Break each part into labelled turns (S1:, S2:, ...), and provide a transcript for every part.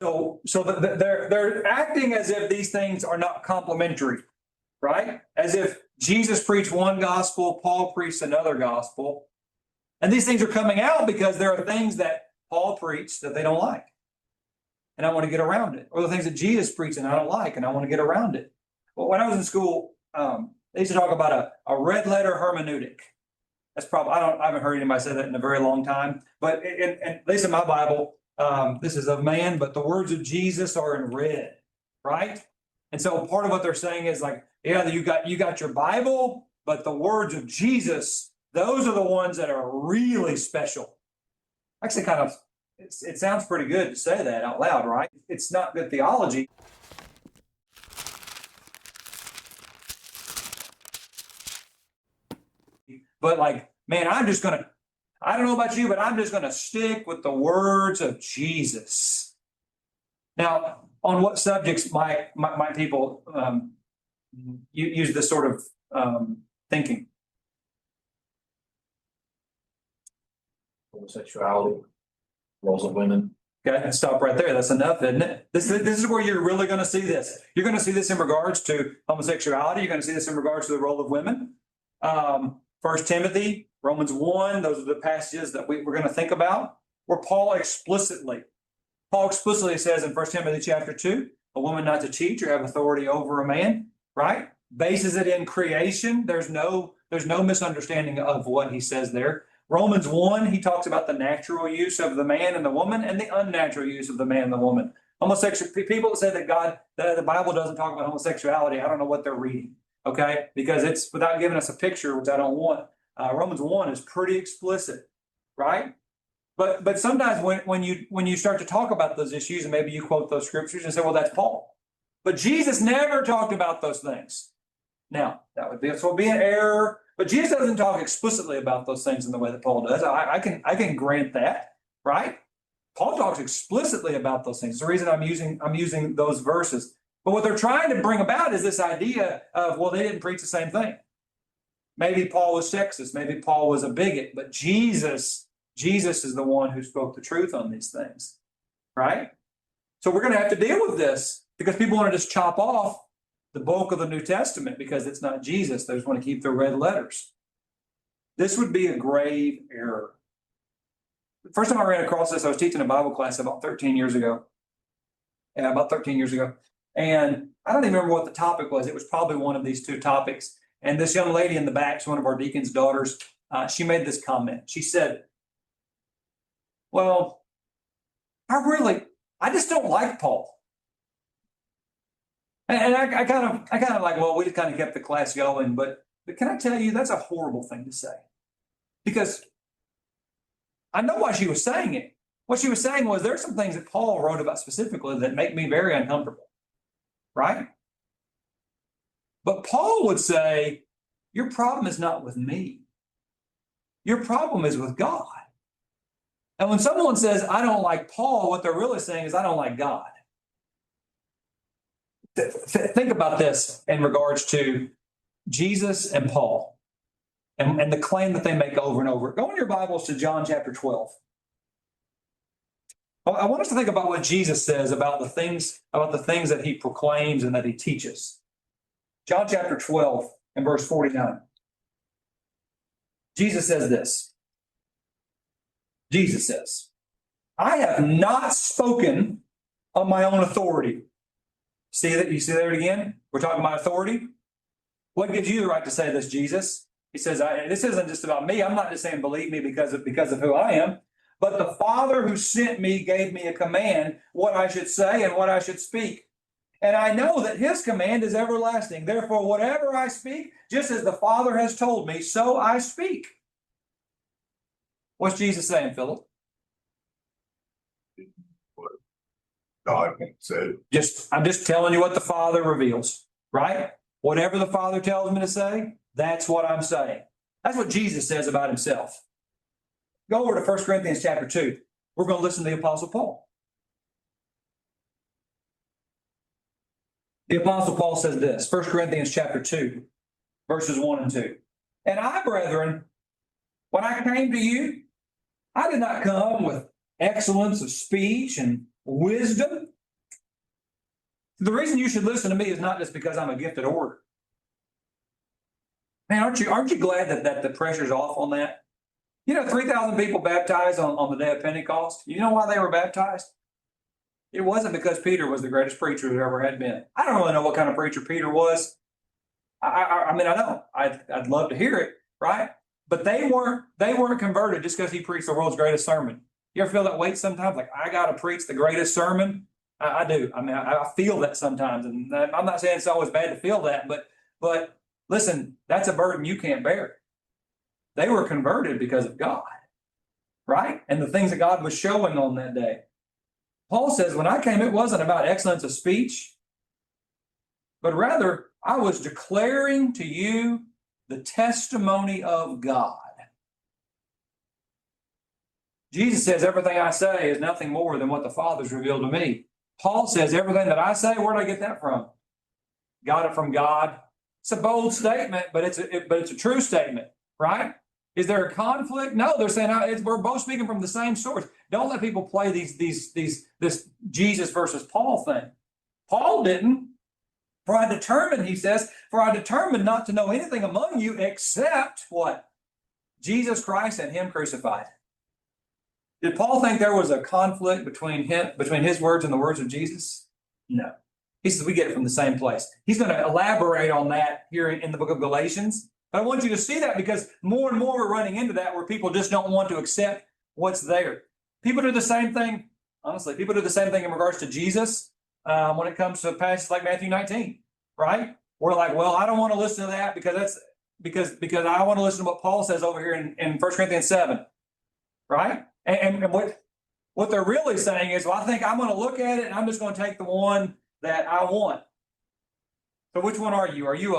S1: They're acting as if these things are not complementary, right? As if Jesus preached one gospel, Paul preached another gospel. And these things are coming out because there are things that Paul preached that they don't like. And I want to get around it. Or the things that Jesus preached and I don't like, and I want to get around it. Well, when I was in school, they used to talk about a red letter hermeneutic. That's probably, I haven't heard anybody say that in a very long time. But at least in my Bible, this is of man, but the words of Jesus are in red, right? And so part of what they're saying is like, yeah, you got your Bible, but the words of Jesus, those are the ones that are really special. Actually, kind of, it sounds pretty good to say that out loud, right? It's not good theology. But like, man, I don't know about you, but I'm just going to stick with the words of Jesus. Now, on what subjects might people use this sort of thinking?
S2: Homosexuality, roles of women.
S1: Okay, stop right there. That's enough, isn't it? This is where you're really going to see this. You're going to see this in regards to homosexuality. You're going to see this in regards to the role of women. 1 Timothy, Romans 1, those are the passages that we're going to think about, where Paul explicitly says in 1 Timothy chapter 2, a woman not to teach or have authority over a man, right? Bases it in creation. There's no misunderstanding of what he says there. Romans 1, he talks about the natural use of the man and the woman and the unnatural use of the man and the woman. Homosexual people that say that the Bible doesn't talk about homosexuality, I don't know what they're reading. Okay, because it's without giving us a picture, which I don't want. Romans 1 is pretty explicit, right? But sometimes when you start to talk about those issues, and maybe you quote those scriptures and say, well, that's Paul. But Jesus never talked about those things. Now, that would be an error, but Jesus doesn't talk explicitly about those things in the way that Paul does. I can grant that, right? Paul talks explicitly about those things. It's the reason I'm using those verses. But what they're trying to bring about is this idea of, well, they didn't preach the same thing. Maybe Paul was sexist. Maybe Paul was a bigot. But Jesus is the one who spoke the truth on these things, right? So we're going to have to deal with this because people want to just chop off the bulk of the New Testament because it's not Jesus. They just want to keep their red letters. This would be a grave error. The first time I ran across this, I was teaching a Bible class about 13 years ago. Yeah, about 13 years ago. And I don't even remember what the topic was. It was probably one of these two topics. And this young lady in the back, she's one of our deacon's daughters, she made this comment. She said, well, I just don't like Paul. And I kind of like, well, we just kind of kept the class going. But can I tell you, that's a horrible thing to say. Because I know why she was saying it. What she was saying was there's some things that Paul wrote about specifically that make me very uncomfortable. Right? But Paul would say, your problem is not with me. Your problem is with God. And when someone says, I don't like Paul, what they're really saying is, I don't like God. Think about this in regards to Jesus and Paul and the claim that they make over and over. Go in your Bibles to John chapter 12. I want us to think about what Jesus says about the things that he proclaims and that he teaches. John chapter 12 and verse 49. Jesus says this. Jesus says, I have not spoken on my own authority. See that? You see that again? We're talking about authority. What gives you the right to say this, Jesus? He says, this isn't just about me. I'm not just saying believe me because of who I am. But the Father who sent me gave me a command, what I should say and what I should speak. And I know that his command is everlasting. Therefore, whatever I speak, just as the Father has told me, so I speak. What's Jesus saying, Philip?
S2: What God said.
S1: I'm just telling you what the Father reveals, right? Whatever the Father tells me to say, that's what I'm saying. That's what Jesus says about himself. Go over to 1 Corinthians chapter 2. We're going to listen to the Apostle Paul. The Apostle Paul says this, 1 Corinthians chapter 2, verses 1 and 2. And I, brethren, when I came to you, I did not come with excellence of speech and wisdom The reason you should listen to me is not just because I'm a gifted orator. Man, aren't you glad that the pressure's off on that? 3,000 people baptized on the day of Pentecost. You know why they were baptized? It wasn't because Peter was the greatest preacher there ever had been. I don't really know what kind of preacher Peter was. I mean, I don't. I'd love to hear it, right? But they weren't converted just because he preached the world's greatest sermon. You ever feel that weight sometimes? Like, I got to preach the greatest sermon? I do. I mean, I feel that sometimes. And I'm not saying it's always bad to feel that, but listen, that's a burden you can't bear. They were converted because of God, right? And the things that God was showing on that day. Paul says, when I came, it wasn't about excellence of speech, but rather I was declaring to you the testimony of God. Jesus says, everything I say is nothing more than what the Father's revealed to me. Paul says, everything that I say, where did I get that from? Got it from God. It's a bold statement, but it's a true statement, right? Is there a conflict? No, they're saying we're both speaking from the same source. Don't let people play this Jesus versus Paul thing. Paul didn't. For I determined, he says, for I determined not to know anything among you except what? Jesus Christ and him crucified. Did Paul think there was a conflict between his words and the words of Jesus? No. He says we get it from the same place. He's going to elaborate on that here in the book of Galatians. But I want you to see that because more and more we're running into that where people just don't want to accept what's there. People do the same thing, honestly, people do the same thing in regards to Jesus when it comes to passages like Matthew 19, right? We're like, well, I don't want to listen to that because I want to listen to what Paul says over here in 1 Corinthians 7, right? And what they're really saying is, well, I think I'm going to look at it and I'm just going to take the one that I want. So which one are you? Are you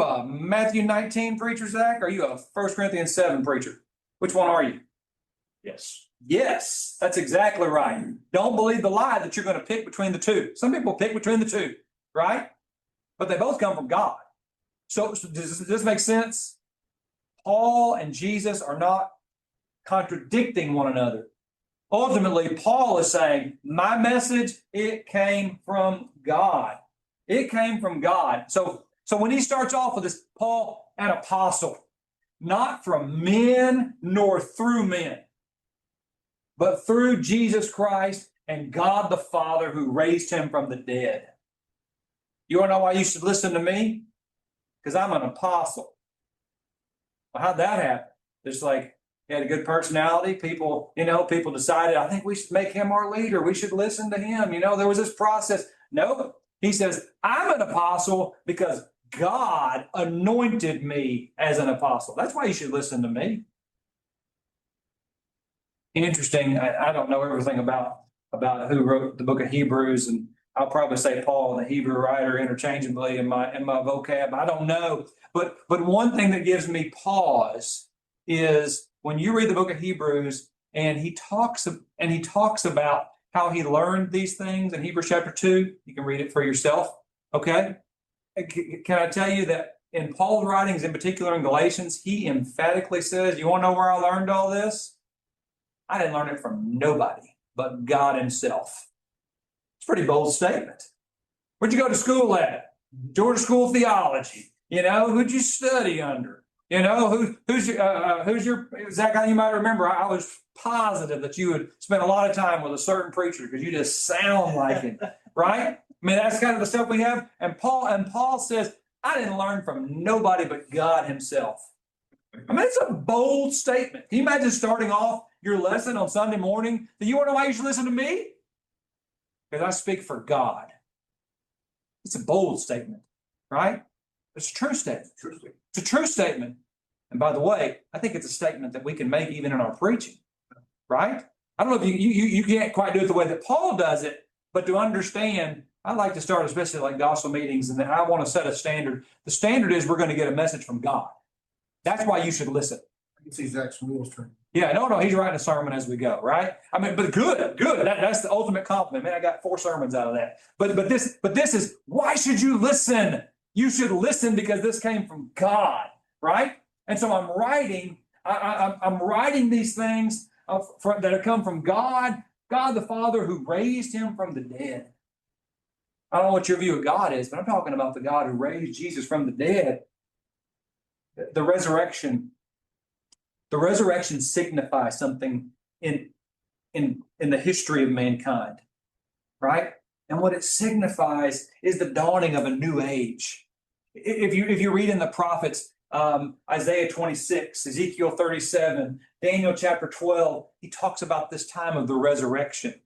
S1: a Matthew 19 preacher, Zach? Or are you a 1 Corinthians 7 preacher? Which one are you?
S2: Yes.
S1: Yes, that's exactly right. Don't believe the lie that you're going to pick between the two. Some people pick between the two, right? But they both come from God. So does this make sense? Paul and Jesus are not contradicting one another. Ultimately, Paul is saying, my message, it came from God. It came from God. So when he starts off with this, Paul, an apostle, not from men nor through men, but through Jesus Christ and God the Father who raised him from the dead. You want to know why you should listen to me? Because I'm an apostle. Well, how'd that happen? Just like he had a good personality. People decided, I think we should make him our leader. We should listen to him. There was this process. No, he says, I'm an apostle because God anointed me as an apostle. That's why you should listen to me. Interesting. I don't know everything about who wrote the book of Hebrews, and I'll probably say Paul and the Hebrew writer interchangeably in my vocab. I don't know. But one thing that gives me pause is when you read the book of Hebrews and he talks about how he learned these things in Hebrews chapter 2. You can read it for yourself. Okay. Can I tell you that in Paul's writings, in particular in Galatians, he emphatically says, you want to know where I learned all this? I didn't learn it from nobody but God himself. It's a pretty bold statement. Where'd you go to school at? Georgia School of Theology. Who'd you study under? Who's your Zach? You might remember. I was positive that you would spend a lot of time with a certain preacher because you just sound like him, right? I mean, that's kind of the stuff we have. And Paul says, I didn't learn from nobody but God himself. I mean, it's a bold statement. Can you imagine starting off your lesson on Sunday morning? Do you want to know why you should listen to me? Because I speak for God. It's a bold statement, right? It's a true statement. It's a true statement. And by the way, I think it's a statement that we can make even in our preaching, right? I don't know if you can't quite do it the way that Paul does it, but to understand, I like to start especially like gospel meetings, and then I want to set a standard. The standard is we're going to get a message from God. That's why you should listen.
S3: I can see Zach's wheels turning.
S1: Yeah, no, he's writing a sermon as we go, right? I mean, but good. That's the ultimate compliment. Man, I got 4 sermons out of that. But this is, why should you listen? You should listen because this came from God, right? And so I'm writing these things that have come from God the Father who raised him from the dead. I don't know what your view of God is, but I'm talking about the God who raised Jesus from the dead. The resurrection. The resurrection signifies something in the history of mankind, right? And what it signifies is the dawning of a new age. If you read in the prophets, Isaiah 26, Ezekiel 37, Daniel chapter 12, he talks about this time of the resurrection.